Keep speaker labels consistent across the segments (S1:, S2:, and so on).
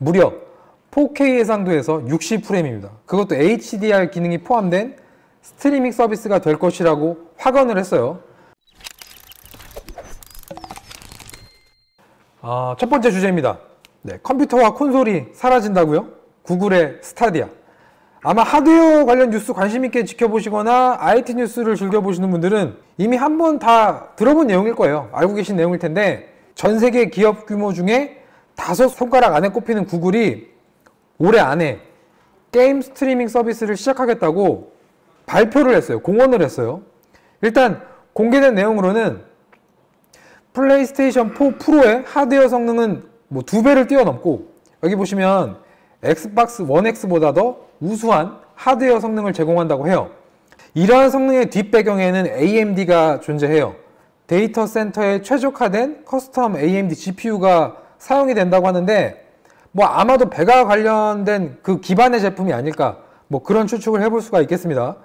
S1: 무려 4K 해상도에서 60프레임입니다. 그것도 HDR 기능이 포함된 스트리밍 서비스가 될 것이라고 확언을 했어요. 첫 번째 주제입니다. 컴퓨터와 콘솔이 사라진다고요? 구글의 스타디아. 아마 하드웨어 관련 뉴스 관심 있게 지켜보시거나 IT 뉴스를 즐겨보시는 분들은 이미 한 번 다 들어본 내용일 거예요. 알고 계신 내용일 텐데, 전 세계 기업 규모 중에 5손가락 안에 꼽히는 구글이 올해 안에 게임 스트리밍 서비스를 시작하겠다고 발표를 했어요. 공언을 했어요. 일단 공개된 내용으로는 플레이스테이션 4 프로의 하드웨어 성능은 2배를 뛰어넘고, 여기 보시면 엑스박스 1X보다 더 우수한 하드웨어 성능을 제공한다고 해요. 이러한 성능의 뒷배경에는 AMD가 존재해요. 데이터 센터에 최적화된 커스텀 AMD GPU가 사용이 된다고 하는데, 아마도 배가 관련된 그 기반의 제품이 아닐까, 그런 추측을 해볼 수가 있겠습니다.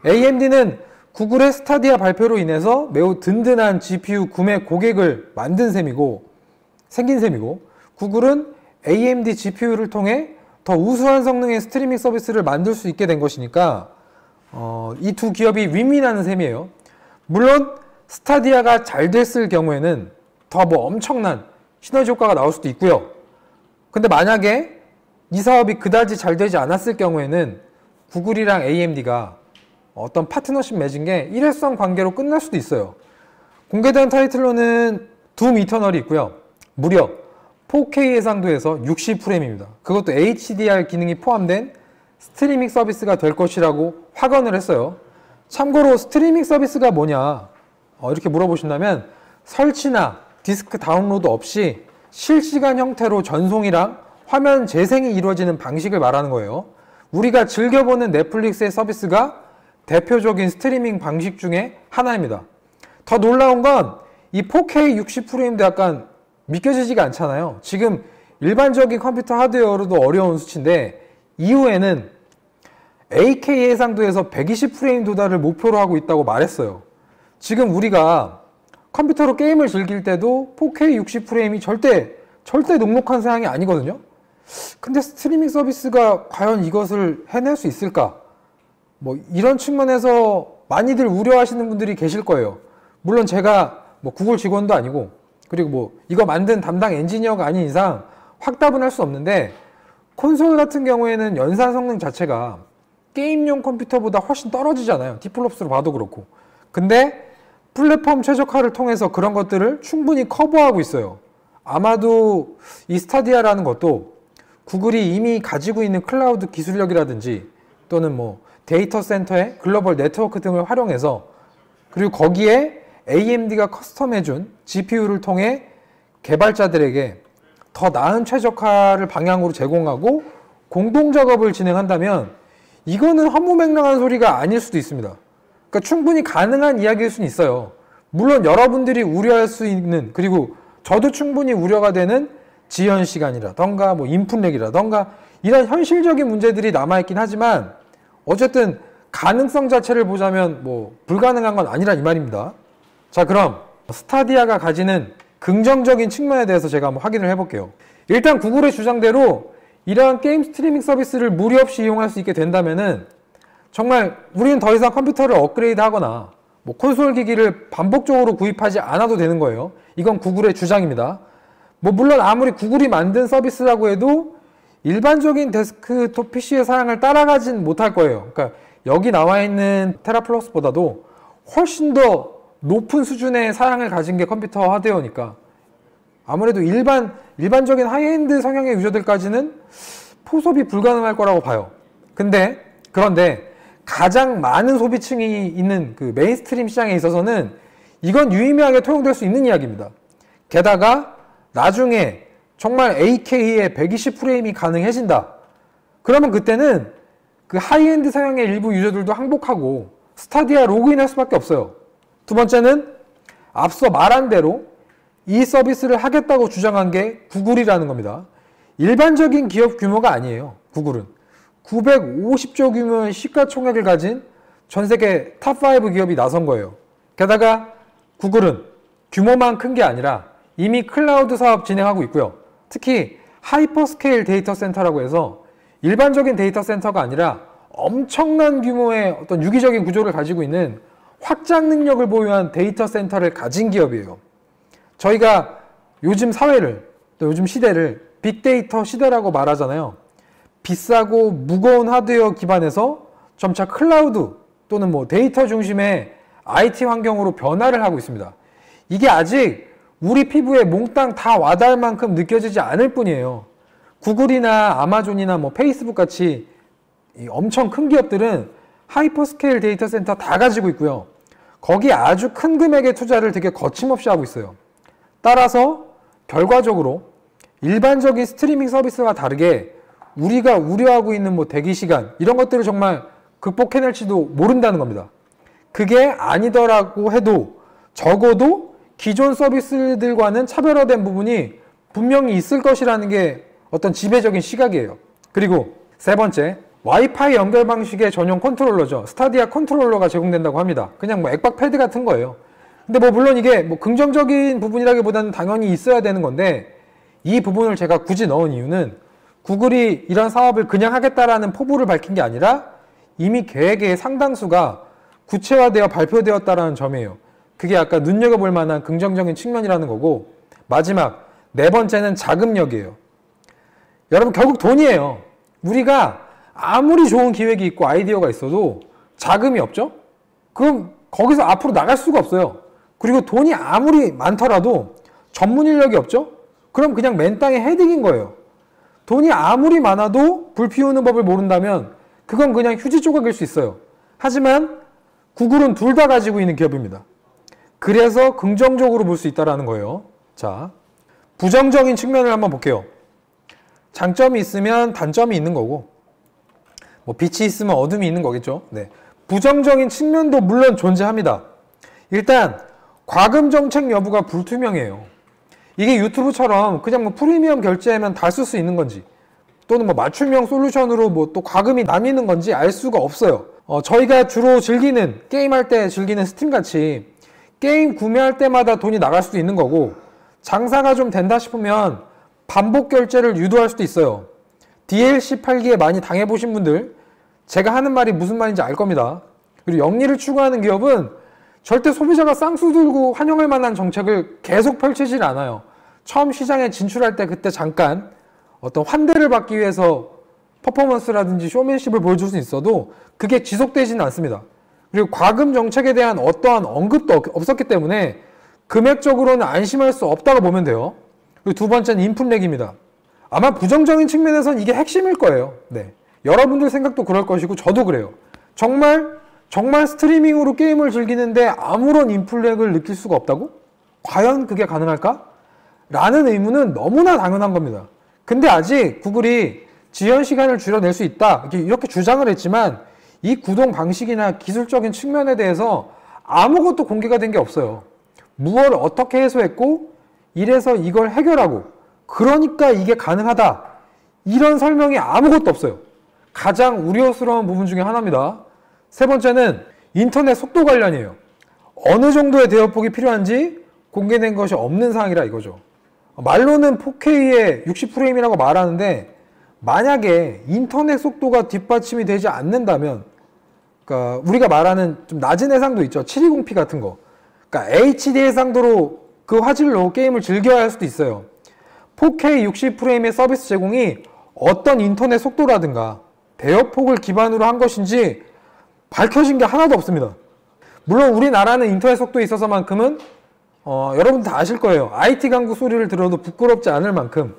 S1: AMD는 구글의 스타디아 발표로 인해서 매우 든든한 GPU 구매 고객을 생긴 셈이고, 구글은 AMD GPU를 통해 더 우수한 성능의 스트리밍 서비스를 만들 수 있게 된 것이니까 이 두 기업이 윈윈하는 셈이에요. 물론 스타디아가 잘 됐을 경우에는 더 엄청난 시너지 효과가 나올 수도 있고요. 근데 만약에 이 사업이 그다지 잘 되지 않았을 경우에는 구글이랑 AMD가 어떤 파트너십 맺은 게 일회성 관계로 끝날 수도 있어요. 공개된 타이틀로는 둠 이터널이 있고요. 무려 4K 해상도에서 60프레임입니다. 그것도 HDR 기능이 포함된 스트리밍 서비스가 될 것이라고 확언을 했어요. 참고로 스트리밍 서비스가 뭐냐 이렇게 물어보신다면, 설치나 디스크 다운로드 없이 실시간 형태로 전송이랑 화면 재생이 이루어지는 방식을 말하는 거예요. 우리가 즐겨보는 넷플릭스의 서비스가 대표적인 스트리밍 방식 중에 하나입니다. 더 놀라운 건 이 4K 60프레임도 약간 믿겨지지가 않잖아요. 지금 일반적인 컴퓨터 하드웨어로도 어려운 수치인데, 이후에는 8K 해상도에서 120프레임 도달을 목표로 하고 있다고 말했어요. 지금 우리가 컴퓨터로 게임을 즐길 때도 4K 60프레임이 절대 녹록한 사양이 아니거든요. 근데 스트리밍 서비스가 과연 이것을 해낼 수 있을까? 이런 측면에서 많이들 우려하시는 분들이 계실 거예요. 물론 제가 구글 직원도 아니고, 그리고 이거 만든 담당 엔지니어가 아닌 이상 확답은 할 수 없는데, 콘솔 같은 경우에는 연산 성능 자체가 게임용 컴퓨터보다 훨씬 떨어지잖아요. 디플롭스로 봐도 그렇고. 근데 플랫폼 최적화를 통해서 그런 것들을 충분히 커버하고 있어요. 아마도 이 스타디아라는 것도 구글이 이미 가지고 있는 클라우드 기술력이라든지, 또는 데이터 센터의 글로벌 네트워크 등을 활용해서, 그리고 거기에 AMD가 커스텀해준 GPU를 통해 개발자들에게 더 나은 최적화를 방향으로 제공하고 공동 작업을 진행한다면, 이거는 허무맹랑한 소리가 아닐 수도 있습니다. 그러니까 충분히 가능한 이야기일 수는 있어요. 물론 여러분들이 우려할 수 있는, 그리고 저도 충분히 우려가 되는 지연 시간이라던가 인풋렉이라던가 이런 현실적인 문제들이 남아있긴 하지만, 어쨌든 가능성 자체를 보자면 불가능한 건 아니란 이 말입니다. 자, 그럼 스타디아가 가지는 긍정적인 측면에 대해서 제가 한번 확인을 해볼게요. 일단 구글의 주장대로 이러한 게임 스트리밍 서비스를 무리 없이 이용할 수 있게 된다면은, 정말 우리는 더 이상 컴퓨터를 업그레이드 하거나 콘솔 기기를 반복적으로 구입하지 않아도 되는 거예요. 이건 구글의 주장입니다. 물론 아무리 구글이 만든 서비스라고 해도 일반적인 데스크톱 PC의 사양을 따라가진 못할 거예요. 그러니까 여기 나와 있는 테라플러스보다도 훨씬 더 높은 수준의 사양을 가진 게 컴퓨터 하드웨어니까 아무래도 일반적인 하이엔드 성향의 유저들까지는 포섭이 불가능할 거라고 봐요. 그런데 가장 많은 소비층이 있는 그 메인스트림 시장에 있어서는 이건 유의미하게 통용될 수 있는 이야기입니다. 게다가 나중에 정말 8K에 120프레임이 가능해진다. 그러면 그때는 그 하이엔드 성향의 일부 유저들도 항복하고 스타디아 로그인할 수밖에 없어요. 두 번째는 앞서 말한 대로 이 서비스를 하겠다고 주장한 게 구글이라는 겁니다. 일반적인 기업 규모가 아니에요. 구글은 950조 규모의 시가총액을 가진 전세계 탑5 기업이 나선 거예요. 게다가 구글은 규모만 큰 게 아니라 이미 클라우드 사업 진행하고 있고요. 특히 하이퍼스케일 데이터 센터라고 해서 일반적인 데이터 센터가 아니라 엄청난 규모의 어떤 유기적인 구조를 가지고 있는 확장 능력을 보유한 데이터 센터를 가진 기업이에요. 저희가 요즘 사회를, 또 요즘 시대를 빅데이터 시대라고 말하잖아요. 비싸고 무거운 하드웨어 기반에서 점차 클라우드 또는 뭐 데이터 중심의 IT 환경으로 변화를 하고 있습니다. 이게 아직 우리 피부에 몽땅 다 와닿을 만큼 느껴지지 않을 뿐이에요. 구글이나 아마존이나 뭐 페이스북 같이 엄청 큰 기업들은 하이퍼스케일 데이터 센터 다 가지고 있고요. 거기에 아주 큰 금액의 투자를 되게 거침없이 하고 있어요. 따라서 결과적으로 일반적인 스트리밍 서비스와 다르게 우리가 우려하고 있는 뭐 대기 시간 이런 것들을 정말 극복해낼지도 모른다는 겁니다. 그게 아니더라고 해도 적어도 기존 서비스들과는 차별화된 부분이 분명히 있을 것이라는 게 어떤 지배적인 시각이에요. 그리고 세 번째, 와이파이 연결 방식의 전용 컨트롤러죠. 스타디아 컨트롤러가 제공된다고 합니다. 그냥 뭐 액박 패드 같은 거예요. 근데 뭐 물론 이게 뭐 긍정적인 부분이라기보다는 당연히 있어야 되는 건데, 이 부분을 제가 굳이 넣은 이유는 구글이 이런 사업을 그냥 하겠다라는 포부를 밝힌 게 아니라 이미 계획의 상당수가 구체화되어 발표되었다라는 점이에요. 그게 아까 눈여겨볼 만한 긍정적인 측면이라는 거고, 마지막 네 번째는 자금력이에요. 여러분, 결국 돈이에요. 우리가 아무리 좋은 기획이 있고 아이디어가 있어도 자금이 없죠? 그럼 거기서 앞으로 나갈 수가 없어요. 그리고 돈이 아무리 많더라도 전문 인력이 없죠? 그럼 그냥 맨 땅에 헤딩인 거예요. 돈이 아무리 많아도 불 피우는 법을 모른다면 그건 그냥 휴지 조각일 수 있어요. 하지만 구글은 둘 다 가지고 있는 기업입니다. 그래서 긍정적으로 볼 수 있다는 거예요. 자, 부정적인 측면을 한번 볼게요. 장점이 있으면 단점이 있는 거고, 뭐 빛이 있으면 어둠이 있는 거겠죠. 네. 부정적인 측면도 물론 존재합니다. 일단 과금 정책 여부가 불투명해요. 이게 유튜브처럼 그냥 뭐 프리미엄 결제하면 다 쓸 수 있는 건지, 또는 뭐 맞춤형 솔루션으로 뭐 또 과금이 나뉘는 건지 알 수가 없어요. 저희가 주로 즐기는, 게임할 때 즐기는 스팀 같이 게임 구매할 때마다 돈이 나갈 수도 있는 거고, 장사가 좀 된다 싶으면 반복 결제를 유도할 수도 있어요. DLC 팔기에 많이 당해보신 분들, 제가 하는 말이 무슨 말인지 알 겁니다. 그리고 영리를 추구하는 기업은 절대 소비자가 쌍수 들고 환영할 만한 정책을 계속 펼치질 않아요. 처음 시장에 진출할 때 그때 잠깐 어떤 환대를 받기 위해서 퍼포먼스라든지 쇼맨십을 보여줄 수 있어도 그게 지속되지는 않습니다. 그리고 과금 정책에 대한 어떠한 언급도 없었기 때문에 금액적으로는 안심할 수 없다고 보면 돼요. 그리고 두 번째는 인풋렉입니다. 아마 부정적인 측면에서는 이게 핵심일 거예요. 네. 여러분들 생각도 그럴 것이고 저도 그래요. 정말 스트리밍으로 게임을 즐기는데 아무런 인풋렉을 느낄 수가 없다고? 과연 그게 가능할까? 라는 의문은 너무나 당연한 겁니다. 근데 아직 구글이 지연 시간을 줄여낼 수 있다 이렇게 주장을 했지만 이 구동 방식이나 기술적인 측면에 대해서 아무것도 공개가 된 게 없어요. 무엇을 어떻게 해소했고 이래서 이걸 해결하고 그러니까 이게 가능하다, 이런 설명이 아무것도 없어요. 가장 우려스러운 부분 중에 하나입니다. 세 번째는 인터넷 속도 관련이에요. 어느 정도의 대역폭이 필요한지 공개된 것이 없는 상황이라 이거죠. 말로는 4K에 60프레임이라고 말하는데 만약에 인터넷 속도가 뒷받침이 되지 않는다면, 그러니까 우리가 말하는 좀 낮은 해상도 있죠. 720p 같은 거. 그러니까 HD 해상도로 그 화질로 게임을 즐겨야 할 수도 있어요. 4K 60프레임의 서비스 제공이 어떤 인터넷 속도라든가 대역폭을 기반으로 한 것인지 밝혀진 게 하나도 없습니다. 물론 우리나라는 인터넷 속도에 있어서만큼은 여러분 다 아실 거예요. IT 강국 소리를 들어도 부끄럽지 않을 만큼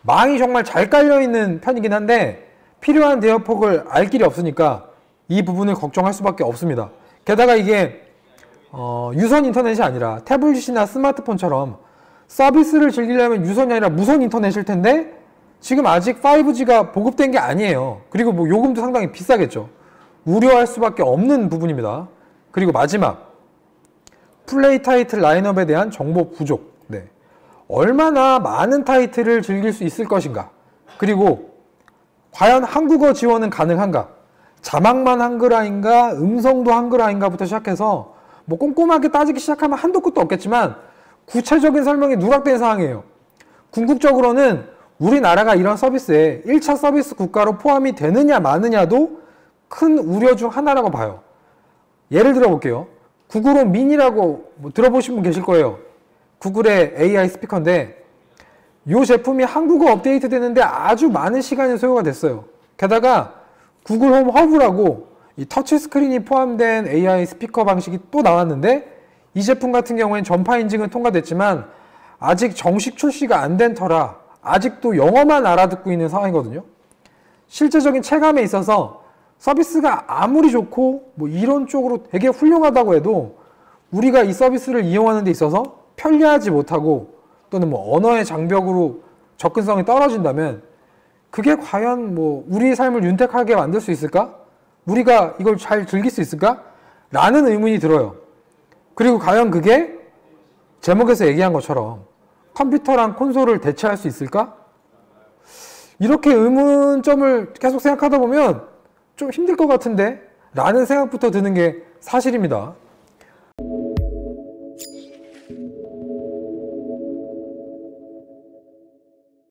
S1: 망이 정말 잘 깔려있는 편이긴 한데 필요한 대역폭을 알 길이 없으니까 이 부분을 걱정할 수밖에 없습니다. 게다가 이게 유선 인터넷이 아니라 태블릿이나 스마트폰처럼 서비스를 즐기려면 유선이 아니라 무선 인터넷일 텐데 지금 아직 5G가 보급된 게 아니에요. 그리고 뭐 요금도 상당히 비싸겠죠. 우려할 수밖에 없는 부분입니다. 그리고 마지막, 플레이 타이틀 라인업에 대한 정보 부족. 네. 얼마나 많은 타이틀을 즐길 수 있을 것인가, 그리고 과연 한국어 지원은 가능한가, 자막만 한글화인가 음성도 한글화인가부터 시작해서 뭐 꼼꼼하게 따지기 시작하면 한도 끝도 없겠지만 구체적인 설명이 누락된 상황이에요. 궁극적으로는 우리나라가 이런 서비스에 1차 서비스 국가로 포함이 되느냐 마느냐도 큰 우려 중 하나라고 봐요. 예를 들어 볼게요. 구글 홈 미니라고 들어보신 분 계실 거예요. 구글의 AI 스피커인데 이 제품이 한국어 업데이트 되는데 아주 많은 시간이 소요가 됐어요. 게다가 구글 홈 허브라고 이 터치 스크린이 포함된 AI 스피커 방식이 또 나왔는데 이 제품 같은 경우엔 전파 인증은 통과됐지만 아직 정식 출시가 안 된 터라 아직도 영어만 알아듣고 있는 상황이거든요. 실제적인 체감에 있어서 서비스가 아무리 좋고 뭐 이론적으로 되게 훌륭하다고 해도 우리가 이 서비스를 이용하는 데 있어서 편리하지 못하고 또는 뭐 언어의 장벽으로 접근성이 떨어진다면 그게 과연 뭐 우리의 삶을 윤택하게 만들 수 있을까? 우리가 이걸 잘 즐길 수 있을까? 라는 의문이 들어요. 그리고 과연 그게 제목에서 얘기한 것처럼 컴퓨터랑 콘솔을 대체할 수 있을까? 이렇게 의문점을 계속 생각하다 보면 좀 힘들 것 같은데? 라는 생각부터 드는 게 사실입니다.